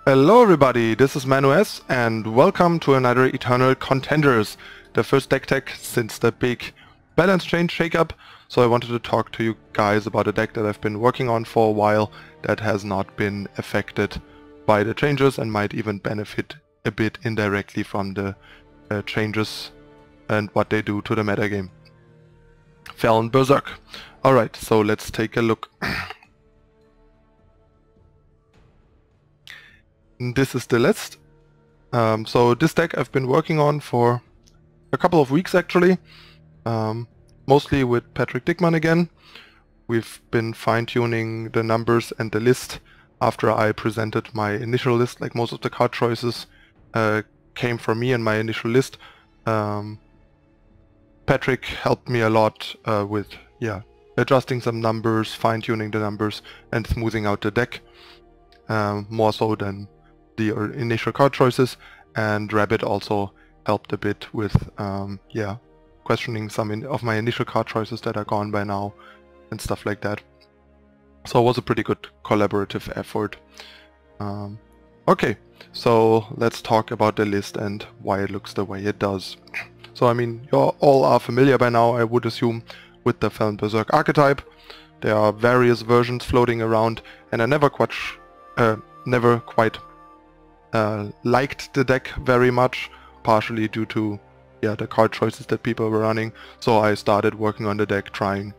Hello everybody, this is ManuS and welcome to another Eternal Contenders, the first deck tech since the big balance change shakeup. So I wanted to talk to you guys about a deck that I've been working on for a while that has not been affected by the changes and might even benefit a bit indirectly from the changes and what they do to the metagame. Feln Berserk. Alright, so let's take a look. This is the list. So this deck I've been working on for a couple of weeks actually, mostly with Dickmann again. We've been fine-tuning the numbers and the list after I presented my initial list. Like most of the card choices came from me and my initial list. Patrick helped me a lot with adjusting some numbers, fine-tuning the numbers and smoothing out the deck, more so than the initial card choices, and Rabbit also helped a bit with questioning some of my initial card choices that are gone by now and stuff like that. So it was a pretty good collaborative effort. Okay, so let's talk about the list and why it looks the way it does. So I mean, you all are familiar by now, I would assume, with the Feln Berserk archetype. There are various versions floating around, and I never quite liked the deck very much, partially due to the card choices that people were running. So I started working on the deck, trying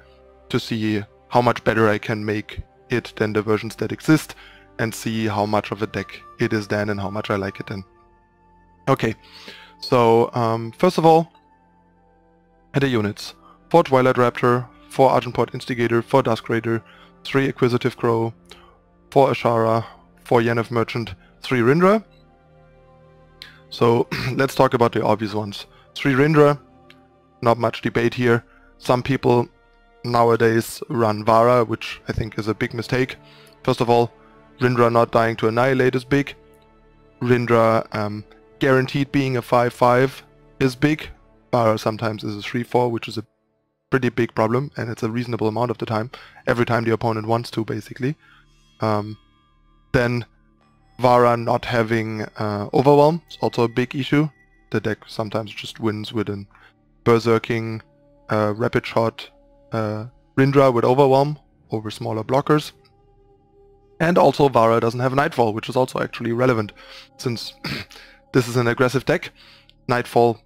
to see how much better I can make it than the versions that exist, and see how much of a deck it is then and how much I like it then. Okay, so first of all, the units. 4 Twilight Raptor, 4 Argenport Instigator, 4 Dusk Raider, 3 Acquisitive Crow, 4 Ashara, 4 Merchant, 3 Rindra. So let's talk about the obvious ones. 3 Rindra, not much debate here. Some people nowadays run Vara, which I think is a big mistake. First of all, Rindra not dying to Annihilate is big. Rindra guaranteed being a 5/5 is big. Vara sometimes is a 3/4, which is a pretty big problem, and it's a reasonable amount of the time. Every time the opponent wants to, basically. Then Vara not having Overwhelm is also a big issue. The deck sometimes just wins with an Berserking Rapid Shot Rindra with Overwhelm over smaller blockers. And also Vara doesn't have Nightfall, which is also actually relevant, since this is an aggressive deck. Nightfall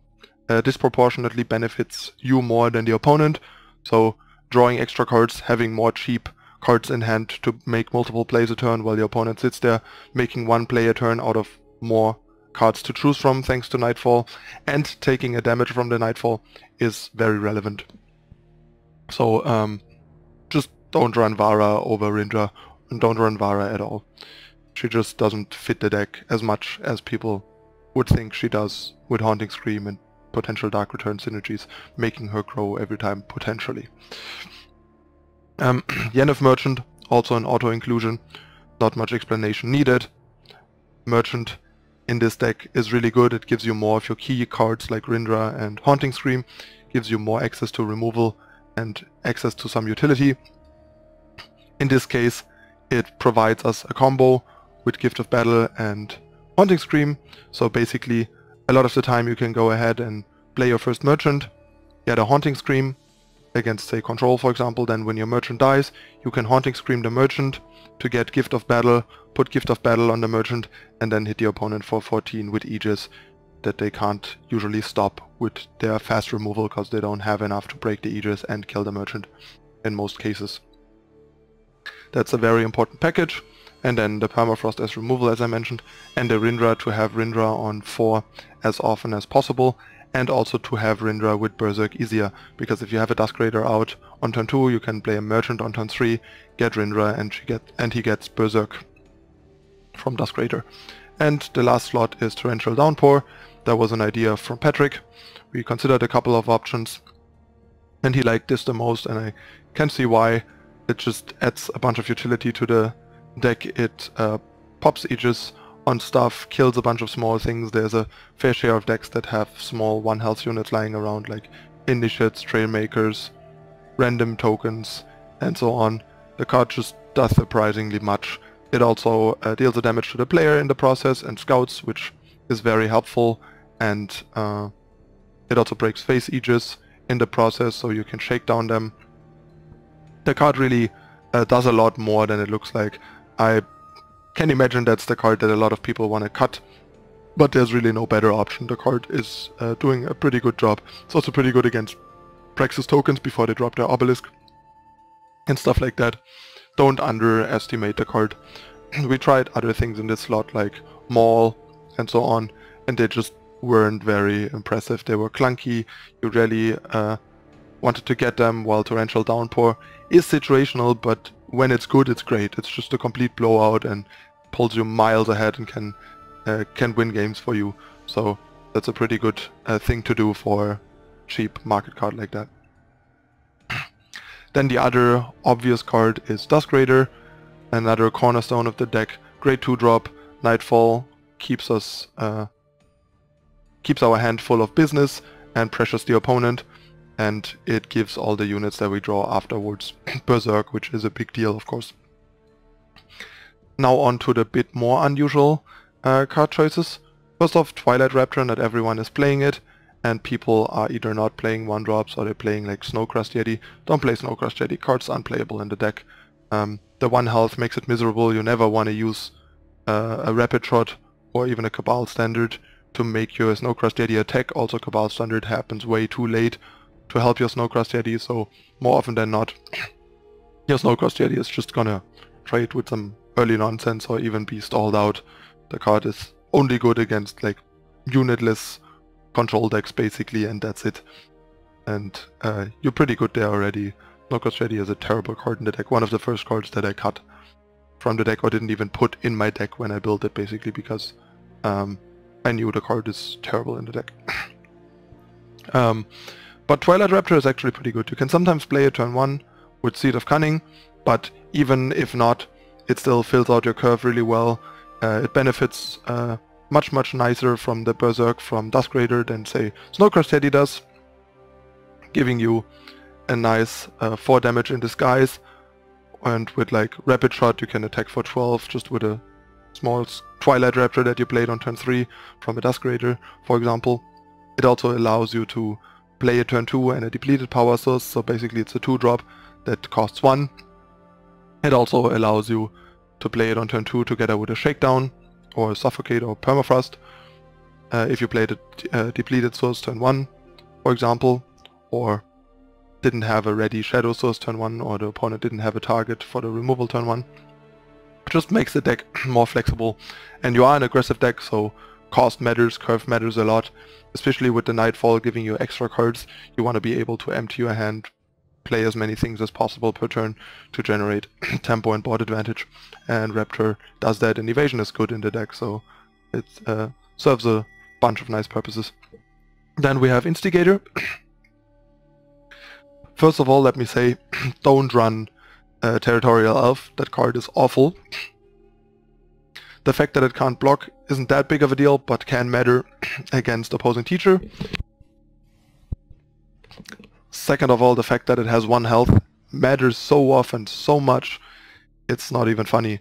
disproportionately benefits you more than the opponent, so drawing extra cards, having more cheap cards in hand to make multiple plays a turn while the opponent sits there, making one play a turn out of more cards to choose from thanks to Nightfall, and taking a damage from the Nightfall is very relevant. So just don't run Vara over Rindra, and don't run Vara at all. She just doesn't fit the deck as much as people would think she does with Haunting Scream and potential Dark Return synergies, making her grow every time potentially. Merchant, also an auto-inclusion, not much explanation needed. Merchant in this deck is really good. It gives you more of your key cards like Rindra and Haunting Scream, gives you more access to removal and access to some utility. In this case, it provides us a combo with Gift of Battle and Haunting Scream, so basically a lot of the time you can go ahead and play your first Merchant, get a Haunting Scream against, say, Control, for example. Then when your Merchant dies, you can Haunting Scream the Merchant to get Gift of Battle, put Gift of Battle on the Merchant, and then hit the opponent for 14 with Aegis that they can't usually stop with their fast removal because they don't have enough to break the Aegis and kill the Merchant in most cases. That's a very important package. And then the Permafrost as removal, as I mentioned, and the Rindra to have Rindra on 4 as often as possible, and also to have Rindra with Berserk easier, because if you have a Dusk Raider out on turn 2, you can play a Merchant on turn 3, get Rindra, and he gets Berserk from Dusk Raider. And the last slot is Torrential Downpour. That was an idea from Patrick. We considered a couple of options, and he liked this the most, and I can see why. It just adds a bunch of utility to the deck. It pops Aegis on stuff, kills a bunch of small things. There's a fair share of decks that have small 1 health units lying around, like Initiates, Trailmakers, random tokens, and so on. The card just does surprisingly much It also deals the damage to the player in the process and scouts, which is very helpful, and it also breaks face aegis in the process, so you can shake down them. The card really does a lot more than it looks like. I can imagine that's the card that a lot of people want to cut, but there's really no better option. The card is doing a pretty good job. It's also pretty good against Praxis tokens before they drop their obelisk and stuff like that. Don't underestimate the card. We tried other things in this slot like Maul and so on, and they just weren't very impressive. They were clunky. You really wanted to get them, while Torrential Downpour is situational, but when it's good, it's great. It's just a complete blowout and pulls you miles ahead and can win games for you. So that's a pretty good thing to do for a cheap market card like that. Then the other obvious card is Dusk Raider, another cornerstone of the deck. Great 2-drop, Nightfall, keeps us keeps our hand full of business and pressures the opponent, and it gives all the units that we draw afterwards Berserk, which is a big deal, of course. Now on to the bit more unusual card choices. First off, Twilight Raptor, not everyone is playing it, and people are either not playing 1-drops or they're playing like Snowcrust Yeti. Don't play Snowcrust Yeti, card's unplayable in the deck. The 1 health makes it miserable. You never want to use a Rapid Shot or even a Cabal Standard to make your Snowcrust Yeti attack. Also, Cabal Standard happens way too late to help your Snowcrust Yeti, so more often than not, your Snowcrust Yeti is just gonna trade with some early nonsense or even be stalled out. The card is only good against like unitless control decks basically, and that's it. And you're pretty good there already. Snowcrust Yeti is a terrible card in the deck. One of the first cards that I cut from the deck or didn't even put in my deck when I built it, basically because I knew the card is terrible in the deck. But Twilight Raptor is actually pretty good. You can sometimes play it turn 1 with Seed of Cunning, but even if not, it still fills out your curve really well. It benefits much nicer from the Berserk from Dusk Raider than, say, Snowcrust Yeti does, giving you a nice 4 damage in disguise, and with like Rapid Shot you can attack for 12 just with a small Twilight Raptor that you played on turn 3 from a Dusk Raider, for example. It also allows you to play a turn 2 and a depleted power source, so basically it's a 2-drop that costs 1. It also allows you to play it on turn 2 together with a Shakedown or a Suffocate or Permafrost. If you played a depleted source turn 1, for example, or didn't have a ready Shadow source turn 1, or the opponent didn't have a target for the removal turn 1. It just makes the deck more flexible, and you are an aggressive deck, so cost matters, curve matters a lot, especially with the Nightfall giving you extra cards. You want to be able to empty your hand, play as many things as possible per turn to generate tempo and board advantage, and Raptor does that, and evasion is good in the deck, so it serves a bunch of nice purposes. Then we have Instigator. First of all, let me say, don't run Territorial Elf. That card is awful. The fact that it can't block isn't that big of a deal, but can matter against opposing teacher. Second of all, the fact that it has 1 health matters so often, so much, it's not even funny.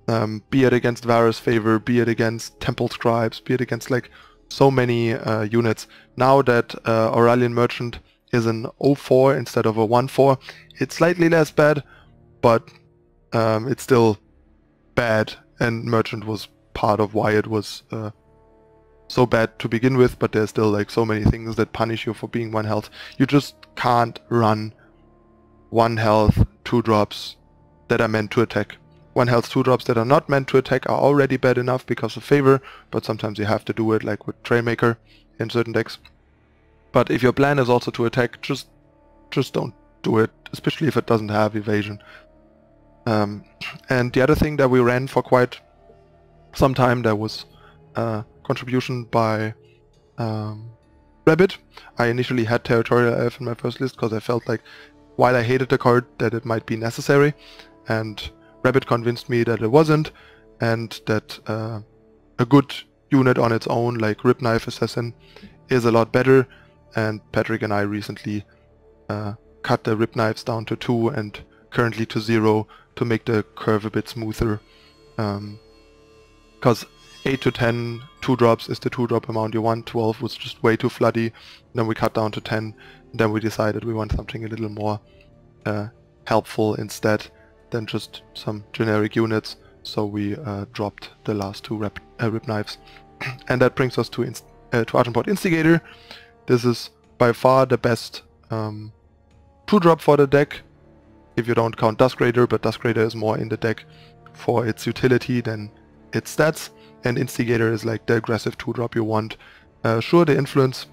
Be it against Varus Favor, be it against Temple Scribes, be it against like so many units. Now that Aurelian Merchant is an 0-4 instead of a 1-4, it's slightly less bad, but it's still bad, and Merchant was part of why it was so bad to begin with, but there's still like so many things that punish you for being 1 health. You just can't run 1 health 2-drops that are meant to attack. 1 health 2-drops that are not meant to attack are already bad enough because of favor, but sometimes you have to do it, like with Trailmaker in certain decks. But if your plan is also to attack, just don't do it, especially if it doesn't have evasion. And the other thing that we ran for quite some time, there was contribution by Rabbit. I initially had Territorial Elf in my first list because I felt like, while I hated the card, that it might be necessary, and Rabbit convinced me that it wasn't, and that a good unit on its own, like Ripknife Assassin, is a lot better. And Patrick and I recently cut the Ripknives down to 2 and currently to 0 to make the curve a bit smoother. Because 8 to 10 2-drops is the 2-drop amount you want. 12 was just way too floody. Then we cut down to 10. Then we decided we want something a little more helpful instead than just some generic units. So we dropped the last 2 rip knives. And that brings us to Argenport Instigator. This is by far the best 2-drop for the deck, if you don't count Dusk Raider, but Dusk Raider is more in the deck for its utility than its stats, and Instigator is like the aggressive 2-drop you want. Sure, the influence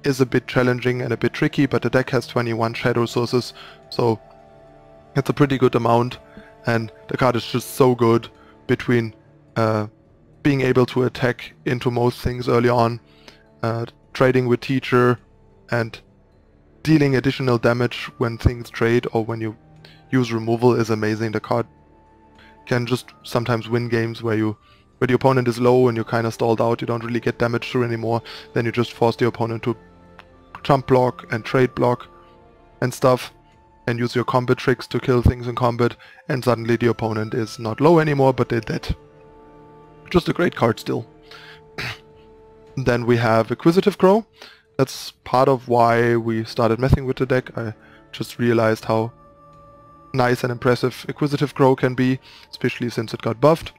is a bit challenging and a bit tricky, but the deck has 21 shadow sources, so it's a pretty good amount, and the card is just so good between being able to attack into most things early on, trading with Teacher, and dealing additional damage when things trade or when you use removal is amazing. The card can just sometimes win games where the opponent is low and you kind of stalled out, you don't really get damage through anymore, then you just force the opponent to jump block and trade block and stuff, and use your combat tricks to kill things in combat, and suddenly the opponent is not low anymore, but they're dead. Just a great card still. Then we have Acquisitive Crow. That's part of why we started messing with the deck. I just realized how nice and impressive Acquisitive Crow can be, especially since it got buffed.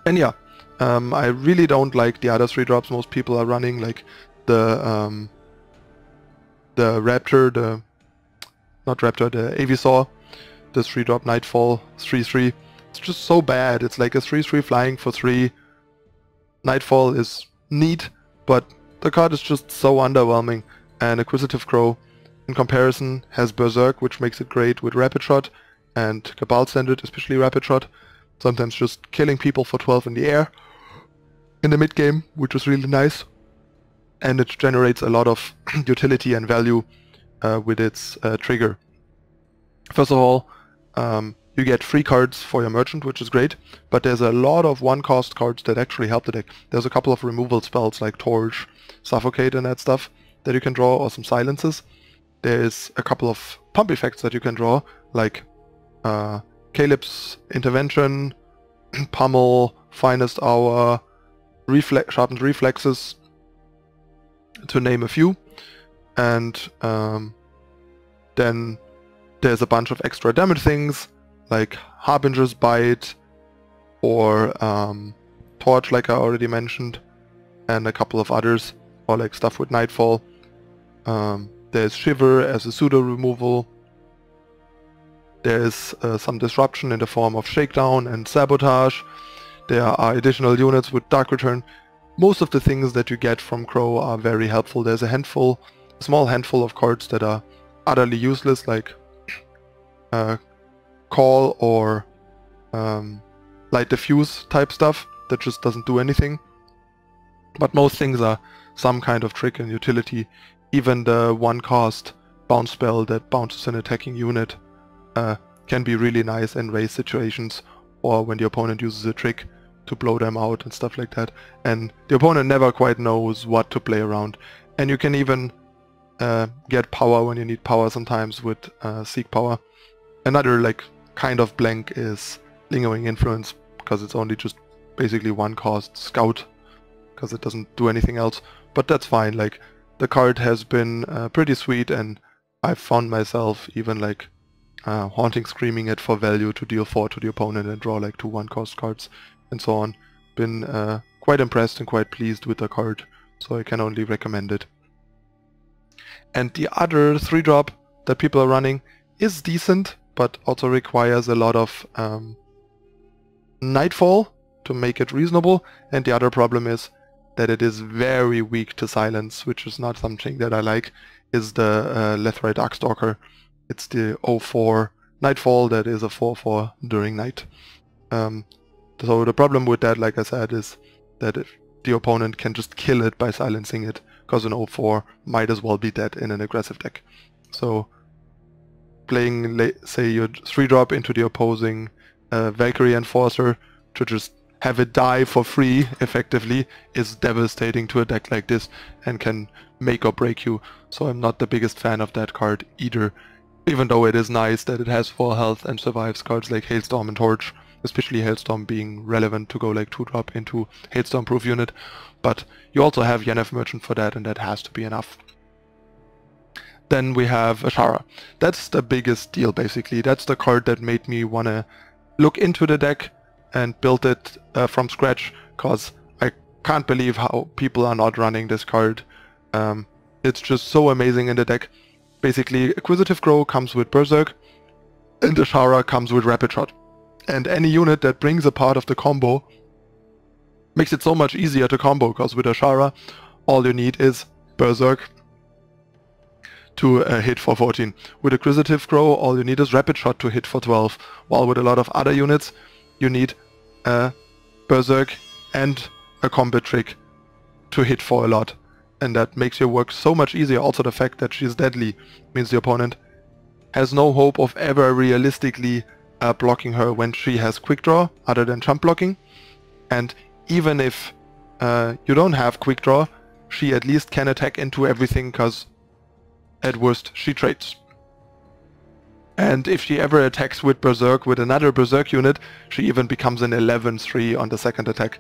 And yeah, I really don't like the other 3-drops most people are running, like the Raptor, the Avisaur, the 3-drop Nightfall 3/3. It's just so bad. It's like a 3/3 flying for 3. Nightfall is neat, but the card is just so underwhelming, and Acquisitive Crow in comparison has Berserk, which makes it great with Rapid Shot, and Cabal standard, especially Rapid Shot, sometimes just killing people for 12 in the air in the mid game, which is really nice, and it generates a lot of utility and value with its trigger. First of all, you get free cards for your merchant, which is great, but there's a lot of one-cost cards that actually help the deck. There's a couple of removal spells like Torch, Suffocate and that stuff that you can draw, or some silences. There's a couple of pump effects that you can draw, like Caleb's Intervention, Pummel, Finest Hour, Sharpened Reflexes, to name a few. And then there's a bunch of extra damage things, like Harbinger's Bite, or Torch, like I already mentioned, and a couple of others, or like stuff with Nightfall. There's Shiver as a pseudo removal. There's some disruption in the form of Shakedown and Sabotage. There are additional units with Dark Return. Most of the things that you get from Crow are very helpful. There's a small handful of cards that are utterly useless, like Call or Light Diffuse type stuff that just doesn't do anything. But most things are some kind of trick and utility. Even the one-cost bounce spell that bounces an attacking unit can be really nice in race situations, or when the opponent uses a trick to blow them out and stuff like that. And the opponent never quite knows what to play around. And you can even get power when you need power sometimes with Seek Power. Another like kind of blank is Lingering Influence, because it's only just basically one cost Scout, because it doesn't do anything else. But that's fine. Like, the card has been pretty sweet, and I've found myself even like Haunting Screaming it for value to deal 4 to the opponent and draw like 2 one-cost cards and so on. Been quite impressed and quite pleased with the card, so I can only recommend it. And the other 3-drop that people are running is decent, but also requires a lot of Nightfall to make it reasonable, and the other problem is that it is very weak to silence, which is not something that I like, is the Lethrai Darkstalker. It's the 0/4 Nightfall that is a 4/4 during night. So the problem with that, like I said, is that the opponent can just kill it by silencing it, because an 0/4 might as well be dead in an aggressive deck. So playing, say, your 3-drop into the opposing Valkyrie Enforcer to just have it die for free, effectively, is devastating to a deck like this and can make or break you. So I'm not the biggest fan of that card either, even though it is nice that it has 4 health and survives cards like Hailstorm and Torch especially Hailstorm being relevant to go like 2-drop into Hailstorm proof unit, but you also have Yennefer Merchant for that, and that has to be enough. Then we have Ashara. That's the biggest deal basically. That's the card that made me wanna look into the deck and build it from scratch, because I can't believe how people are not running this card. It's just so amazing in the deck. Basically, Acquisitive Crow comes with Berserk, and Ishara comes with Rapid Shot. And any unit that brings a part of the combo makes it so much easier to combo, because with Ashara, all you need is Berserk to hit for 14. With Acquisitive Crow, all you need is Rapid Shot to hit for 12. While with a lot of other units, you need Berserk and a combat trick to hit for a lot. And that makes your work so much easier. Also the fact that she's deadly means the opponent has no hope of ever realistically blocking her when she has quick draw, other than jump blocking. And even if you don't have quick draw, she at least can attack into everything, because at worst she trades. And if she ever attacks with Berserk with another Berserk unit, she even becomes an 11-3 on the second attack,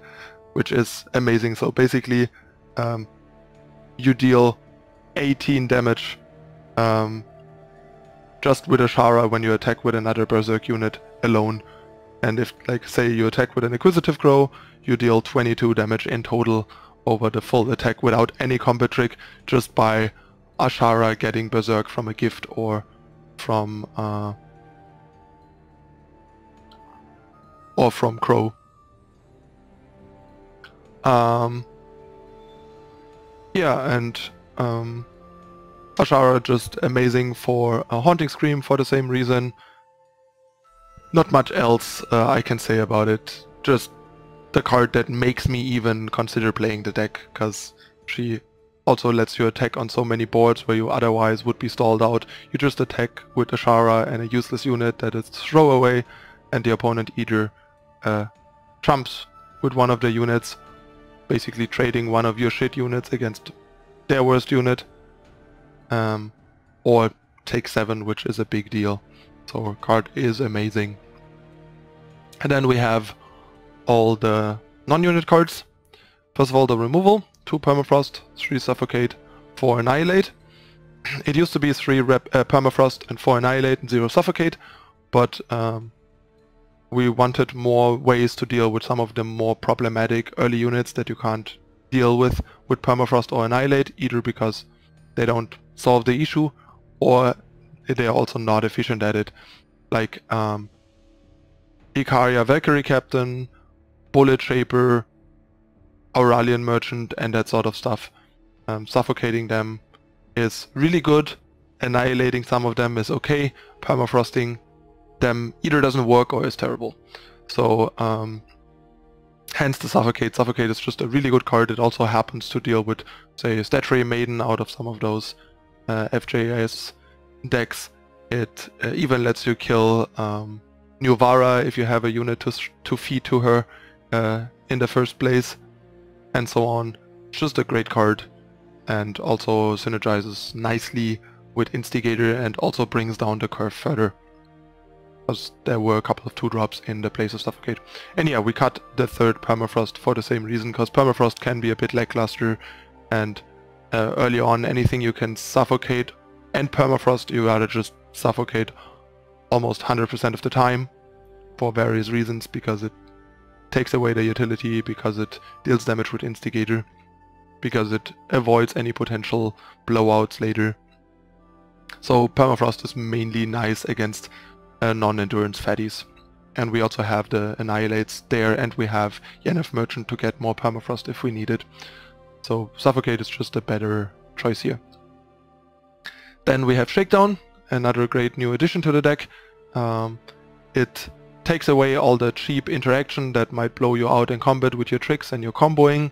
which is amazing. So basically you deal 18 damage just with Ashara when you attack with another Berserk unit alone. And if, like, say you attack with an Acquisitive Crow, you deal 22 damage in total over the full attack without any combat trick, just by Ashara getting Berserk from a gift or from Crow. Yeah, and Ashara just amazing for a Haunting Scream for the same reason. Not much else I can say about it. Just the card that makes me even consider playing the deck, because she also lets you attack on so many boards where you otherwise would be stalled out. You just attack with Ashara and a useless unit that is throwaway, and the opponent either trumps with one of the units, basically trading one of your shit units against their worst unit, or take 7, which is a big deal. So card is amazing. And then we have all the non-unit cards. First of all, the removal: 2 Permafrost, 3 Suffocate, 4 Annihilate. It used to be 3 Permafrost and 4 Annihilate and 0 Suffocate, but we wanted more ways to deal with some of the more problematic early units that you can't deal with Permafrost or Annihilate, either because they don't solve the issue or they are also not efficient at it. Like Icaria Valkyrie Captain, Bullet Shaper, Aurelian Merchant, and that sort of stuff. Suffocating them is really good, annihilating some of them is okay, permafrosting them either doesn't work or is terrible. So hence the Suffocate. Suffocate is just a really good card. It also happens to deal with, say, Statuary Maiden out of some of those FJS decks. It even lets you kill Nuvara if you have a unit to feed to her in the first place, and so on. It's just a great card, and also synergizes nicely with Instigator and also brings down the curve further, because there were a couple of 2-drops in the place of Suffocate. And yeah, we cut the 3rd Permafrost for the same reason, because Permafrost can be a bit lackluster, and early on anything you can Suffocate and Permafrost, you gotta just Suffocate almost 100% of the time for various reasons, because it takes away the utility, because it deals damage with Instigator, because it avoids any potential blowouts later. So Permafrost is mainly nice against non-endurance fatties. And we also have the Annihilates there, and we have Yennefer Merchant to get more Permafrost if we need it. So Suffocate is just a better choice here. Then we have Shakedown, another great new addition to the deck. It takes away all the cheap interaction that might blow you out in combat with your tricks and your comboing.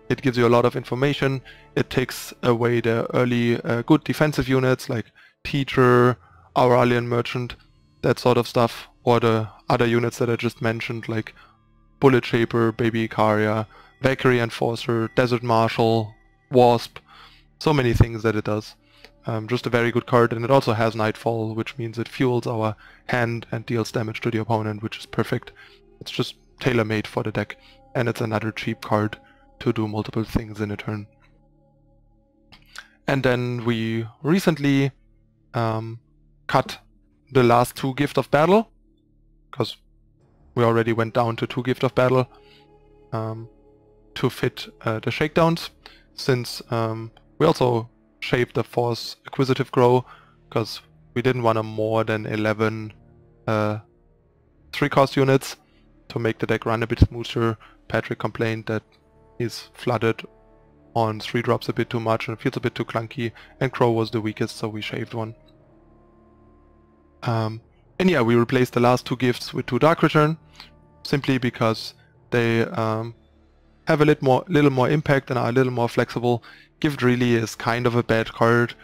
It gives you a lot of information. It takes away the early good defensive units like Teacher, Aurelian Merchant, that sort of stuff, or the other units that I just mentioned like Bullet Shaper, Baby Icaria, Valkyrie Enforcer, Desert Marshal, Wasp. So many things that it does. Just a very good card, and it also has Nightfall, which means it fuels our hand and deals damage to the opponent, which is perfect. It's just tailor-made for the deck, and it's another cheap card to do multiple things in a turn. And then we recently cut the last 2 Gift of Battle, because we already went down to 2 Gift of Battle to fit the Shakedowns, since we also shaved the Force Acquisitive Crow, because we didn't want more than 11 3-cost units to make the deck run a bit smoother. Patrick complained that he's flooded on 3-drops a bit too much and it feels a bit too clunky, and Crow was the weakest, so we shaved one. And yeah, we replaced the last 2 gifts with 2 Dark Return, simply because they have a little more impact and are a little more flexible. Gift really is kind of a bad card,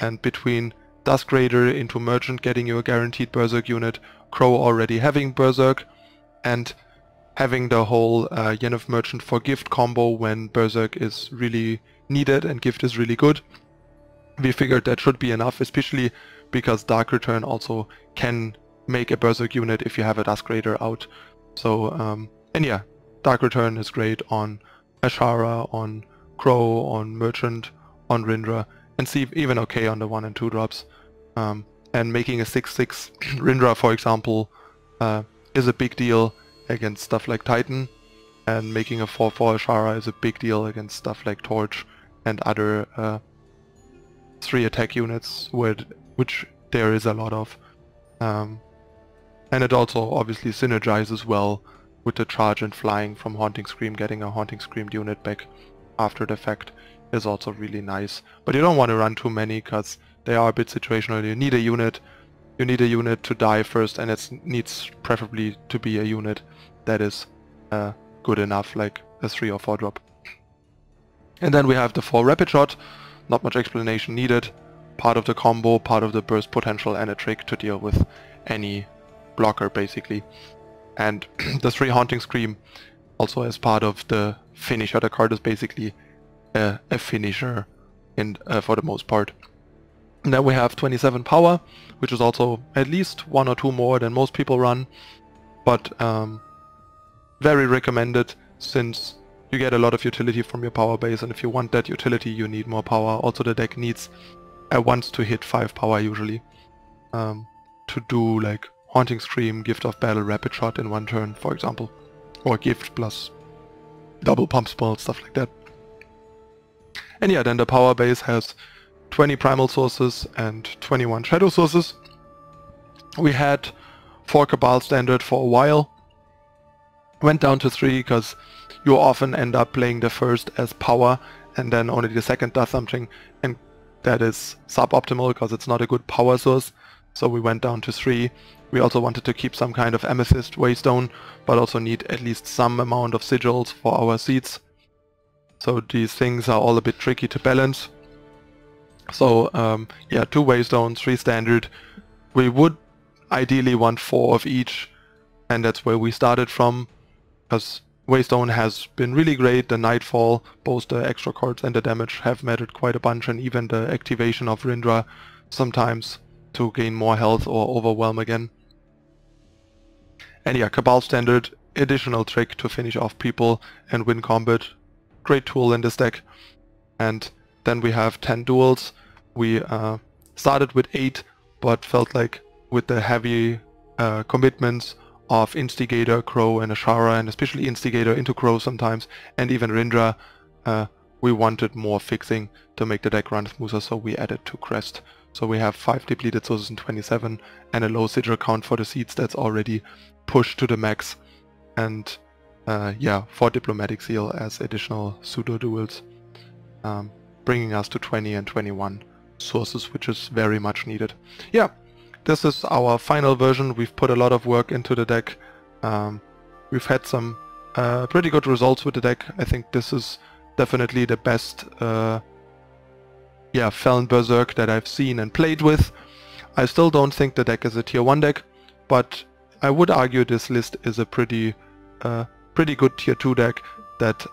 and between Dusk Raider into Merchant getting you a guaranteed Berserk unit, Crow already having Berserk, and having the whole Yennefer Merchant for Gift combo when Berserk is really needed and Gift is really good, we figured that should be enough, especially because Dark Return also can make a Berserk unit if you have a Dusk Raider out. So, and yeah, Dark Return is great on Ashara, on Crow, on Merchant, on Rindra, and even okay on the 1 and 2 drops. And making a 6/6 Rindra, for example, is a big deal against stuff like Titan, and making a 4/4 Ashara is a big deal against stuff like Torch and other 3 attack units, which there is a lot of. And it also obviously synergizes well with the charge and flying from Haunting Scream. Getting a Haunting Scream unit back after the fact is also really nice. But you don't want to run too many, because they are a bit situational. You need a unit to die first, and it needs preferably to be a unit that is good enough, like a 3 or 4 drop. And then we have the 4 Rapid Shot, not much explanation needed. Part of the combo, part of the burst potential, and a trick to deal with any blocker basically. And the 3 Haunting Scream also as part of the finisher. The card is basically a finisher for the most part. And then we have 27 power, which is also at least 1 or 2 more than most people run, but very recommended, since you get a lot of utility from your power base, and if you want that utility you need more power. Also the deck needs once to hit 5 power usually to do like Haunting Scream, Gift of Battle, Rapid Shot in 1 turn, for example, or Gift plus double pump spell, stuff like that. And yeah, then the power base has 20 Primal sources and 21 Shadow sources. We had 4 Cabal standard for a while, went down to 3 because you often end up playing the first as power and then only the second does something, and that is suboptimal because it's not a good power source. So we went down to 3. We also wanted to keep some kind of Amethyst, Waystone, but also need at least some amount of Sigils for our seeds. So these things are all a bit tricky to balance. So yeah, 2 Waystones, 3 standard. We would ideally want 4 of each, and that's where we started from, because Waystone has been really great. The Nightfall, both the extra cards and the damage have mattered quite a bunch, and even the activation of Rindra sometimes to gain more health or overwhelm again. And yeah, Cabal standard, additional trick to finish off people and win combat. Great tool in this deck. And then we have 10 duels. We started with 8, but felt like with the heavy commitments of Instigator, Crow and Ashara, and especially Instigator into Crow sometimes, and even Rindra, we wanted more fixing to make the deck run smoother, so we added 2 Crest. So we have 5 depleted sources and 27, and a low sigil count for the seeds that's already pushed to the max. And yeah, 4 Diplomatic Seal as additional pseudo duels, bringing us to 20 and 21 sources, which is very much needed. Yeah, this is our final version. We've put a lot of work into the deck. We've had some pretty good results with the deck. I think this is definitely the best yeah, Feln Berserk that I've seen and played with. I still don't think the deck is a tier 1 deck, but I would argue this list is a pretty good tier 2 deck that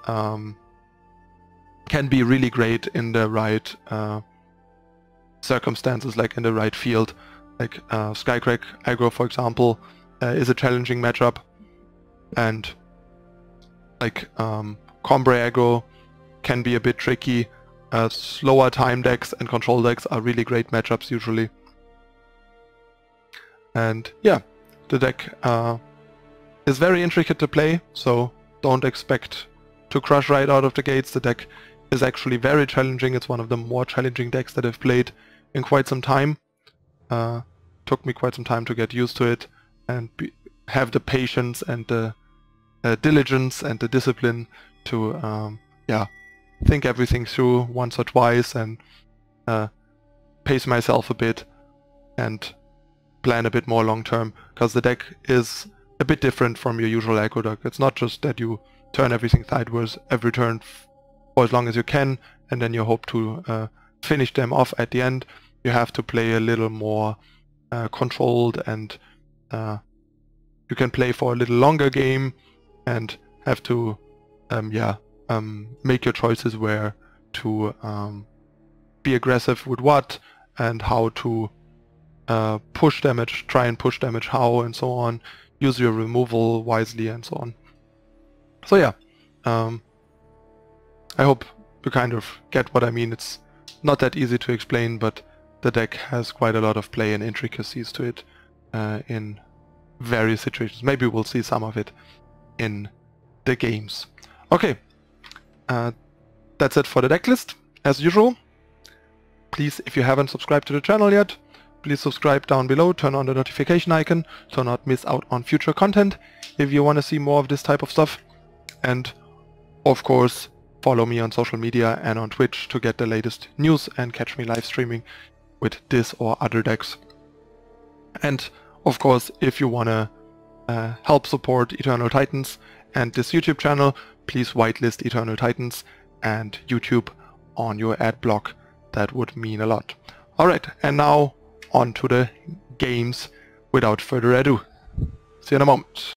can be really great in the right circumstances, like in the right field. Like Skycrack aggro, for example, is a challenging matchup. and like Combre aggro can be a bit tricky. Slower time decks and control decks are really great matchups usually. And yeah, the deck is very intricate to play, so don't expect to crush right out of the gates. The deck is actually very challenging. It's one of the more challenging decks that I've played in quite some time. Took me quite some time to get used to it and have the patience and the diligence and the discipline to yeah, think everything through once or twice and pace myself a bit and plan a bit more long term, because the deck is a bit different from your usual aggro deck. It's not just that you turn everything sideways every turn for as long as you can and then you hope to finish them off at the end. You have to play a little more controlled, and you can play for a little longer game and have to yeah, make your choices where to be aggressive with what and how to push damage, try and push damage how, and so on. Use your removal wisely and so on. So yeah, I hope you kind of get what I mean. It's not that easy to explain, but the deck has quite a lot of play and intricacies to it in various situations. Maybe we'll see some of it in the games. Okay, that's it for the deck list. As usual, please, if you haven't subscribed to the channel yet, please subscribe down below, turn on the notification icon to not miss out on future content if you want to see more of this type of stuff. And of course, follow me on social media and on Twitch to get the latest news and catch me live streaming with this or other decks. And of course, if you want to help support Eternal Titans and this YouTube channel, please whitelist Eternal Titans and YouTube on your ad block. That would mean a lot. Alright, and now on to the games without further ado. See you in a moment.